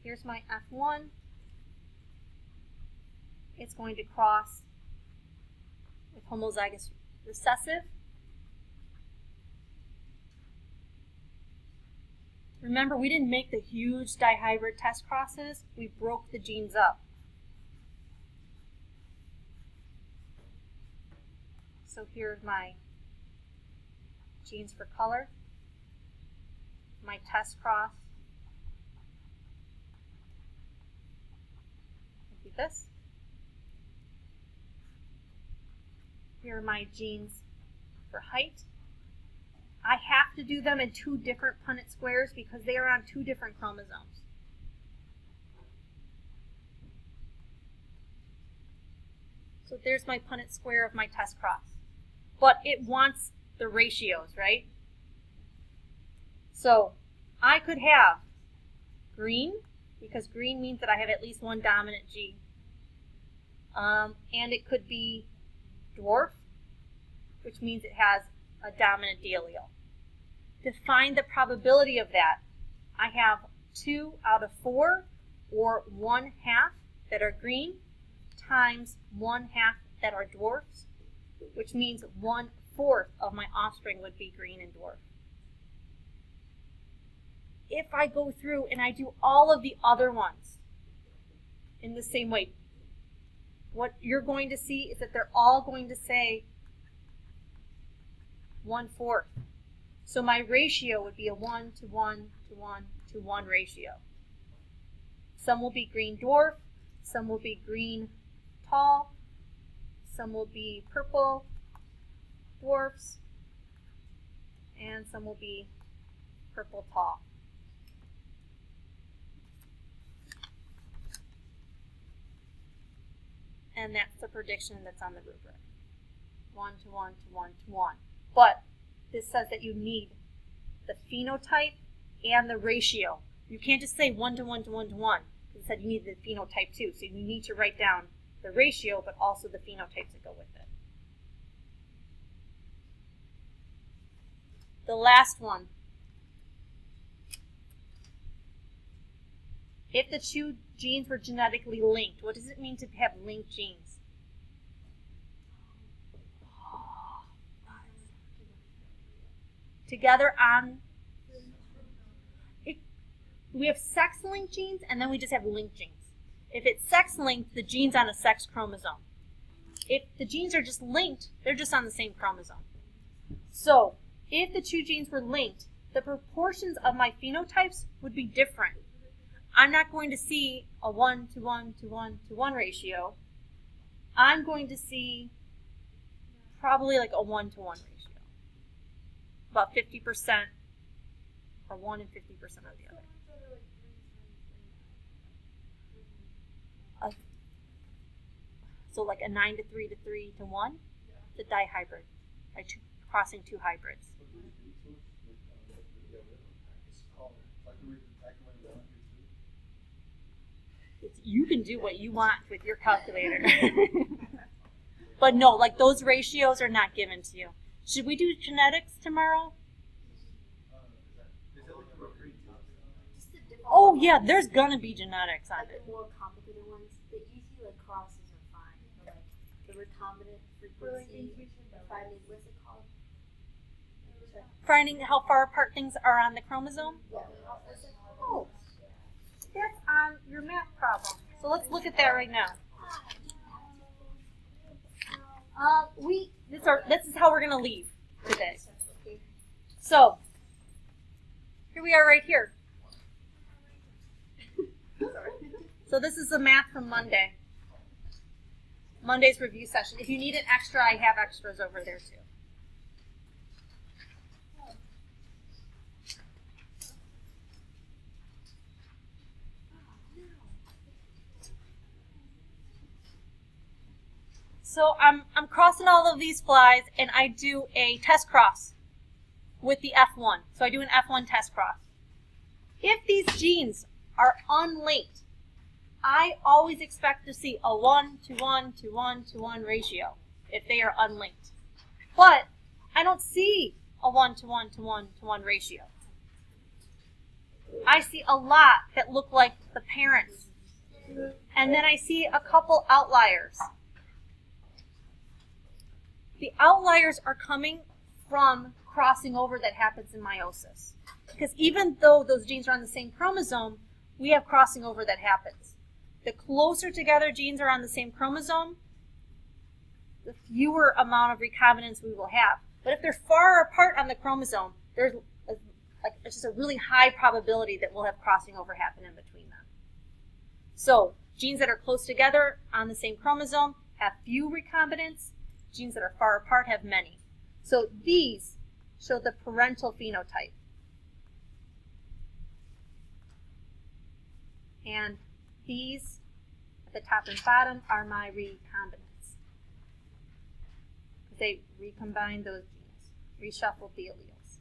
here's my F1. It's going to cross with homozygous recessive. Remember, we didn't make the huge dihybrid test crosses. We broke the genes up. So here's my genes for color, my test cross would be this. Here are my genes for height. I have to do them in 2 different Punnett squares because they are on 2 different chromosomes. So there's my Punnett square of my test cross. But it wants the ratios, right? So I could have green, because green means that I have at least one dominant G. And it could be dwarf, which means it has a dominant D allele. To find the probability of that, I have 2 out of 4, or 1/2 that are green, times 1/2 that are dwarfs, which means 1/4 of my offspring would be green and dwarf. If I go through and I do all of the other ones in the same way, what you're going to see is that they're all going to say 1/4. So my ratio would be a 1 to 1 to 1 to 1 ratio. Some will be green dwarf, some will be green tall, some will be purple dwarfs, and some will be purple tall. And that's the prediction that's on the rubric. 1 to 1 to 1 to 1. But this says that you need the phenotype and the ratio. You can't just say 1 to 1 to 1 to 1. It said you need the phenotype too. So you need to write down the ratio, but also the phenotypes that go with it. The last one. If the 2 genes were genetically linked, what does it mean to have linked genes? Together on, we have sex-linked genes, and then we just have linked genes. If it's sex-linked, the gene's on a sex chromosome. If the genes are just linked, they're just on the same chromosome. So, if the 2 genes were linked, the proportions of my phenotypes would be different. I'm not going to see a 1 to 1 to 1 to 1 ratio. I'm going to see probably like a 1 to 1 ratio. About 50%, or 1 and 50% of the other. So like a 9 to 3 to 3 to 1, the dihybrid, by crossing 2 hybrids. You can do what you want with your calculator. But no, like those ratios are not given to you. Should we do genetics tomorrow? Oh yeah, there's gonna be genetics on it. The more complicated ones, the easy like crosses are fine. But, like the recombinant frequency, finding what's it called? Finding how far apart things are on the chromosome? Yeah. Oh, that's on your math problem. So let's look at that right now. This is how we're gonna leave today. So here we are right here. So this is the math from Monday. Monday's review session. If you need an extra, I have extras over there too. So I'm crossing all of these flies, and I do a test cross with the F1. So I do an F1 test cross. If these genes are unlinked, I always expect to see a 1 to 1 to 1 to 1 ratio if they are unlinked. But I don't see a 1 to 1 to 1 to 1 ratio. I see a lot that look like the parents. And then I see a couple outliers. The outliers are coming from crossing over that happens in meiosis. Because even though those genes are on the same chromosome, we have crossing over that happens. The closer together genes are on the same chromosome, the fewer amount of recombinants we will have. But if they're far apart on the chromosome, there's it's just a really high probability that we'll have crossing over happen in between them. So genes that are close together on the same chromosome have few recombinants. Genes that are far apart have many. So these show the parental phenotype. And these at the top and bottom are my recombinants. They recombine those genes, reshuffle the alleles.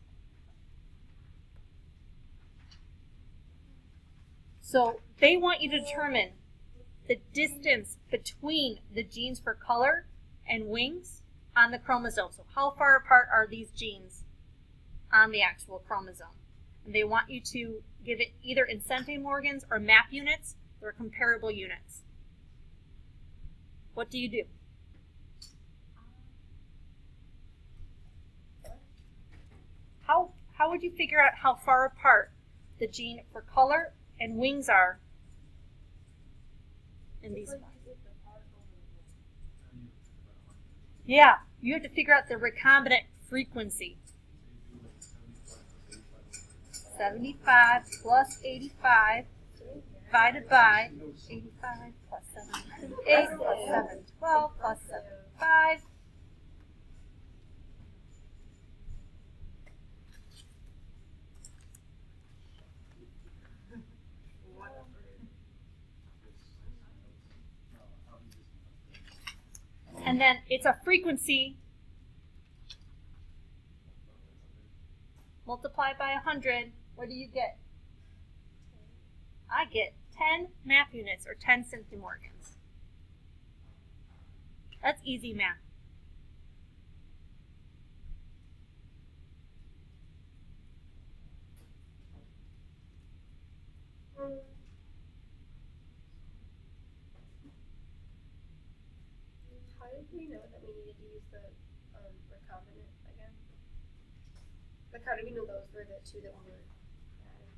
So they want you to determine the distance between the genes for color and wings on the chromosome. So how far apart are these genes on the actual chromosome? And they want you to give it either in centimorgans or map units or comparable units. What do you do? How would you figure out how far apart the gene for color and wings are in these spots? Yeah, you have to figure out the recombinant frequency. 75 plus 85 divided by 85 plus 728 plus 712 plus 75. And then it's a frequency multiplied by 100. What do you get? I get 10 map units or 10 centimorgans. That's easy math. How did we know that we needed to use the recombinant again? Like, how did we know those were the two that we were adding?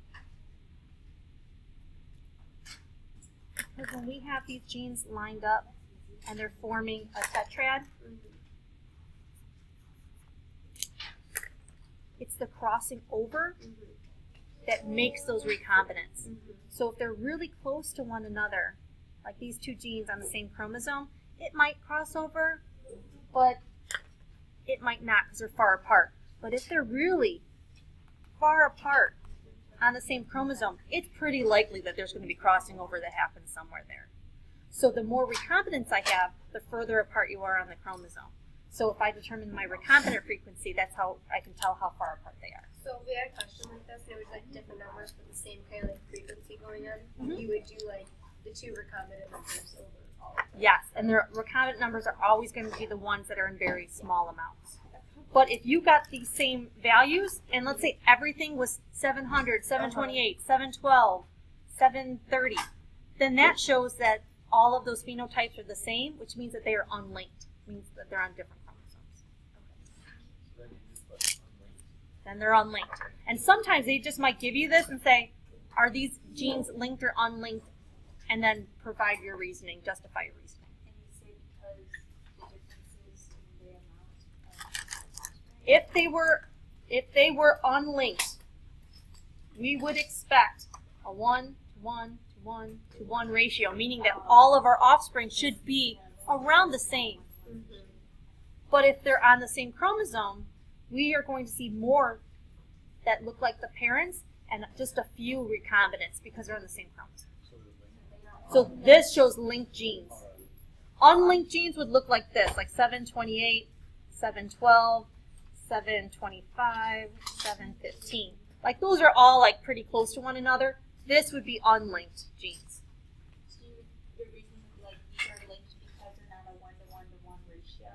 Because when we have these genes lined up and they're forming a tetrad, it's the crossing over that makes those recombinants. So if they're really close to one another, like these two genes on the same chromosome, it might cross over, but it might not because they're far apart. But if they're really far apart on the same chromosome, it's pretty likely that there's going to be crossing over that happens somewhere there. So the more recombinants I have, the further apart you are on the chromosome. So if I determine my recombinant frequency, that's how I can tell how far apart they are. So if we had a question like this, and it was like different numbers but the same kind of like frequency going on, you would do like the two recombinant numbers over all of them. Yes, and the recombinant numbers are always going to be the ones that are in very small amounts. But if you got these same values, and let's say everything was 700, 728, 712, 730, then that shows that all of those phenotypes are the same, which means that they are unlinked. It means that they're on different chromosomes. Then they're unlinked. And sometimes they just might give you this and say, are these genes linked or unlinked? And then provide your reasoning, justify your reasoning. And you say because the differences in the amount of If they were unlinked, we would expect a 1 to 1 to 1 to 1 ratio, meaning that all of our offspring should be around the same. But if they're on the same chromosome, we are going to see more that look like the parents and just a few recombinants because they're on the same chromosome. So this shows linked genes. Unlinked genes would look like this, like 728, 712, 725, 715. Like those are all like pretty close to one another. This would be unlinked genes. So your reason is like these are linked because they're not a 1-to-1 to 1 ratio?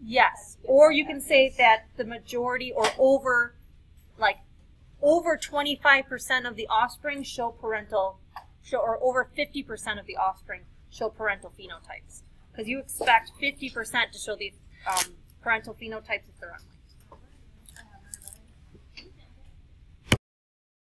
Yes. Or you can say that the majority or over over 25% of the offspring or over 50% of the offspring show parental phenotypes. Because you expect 50% to show the parental phenotypes if they're unlinked.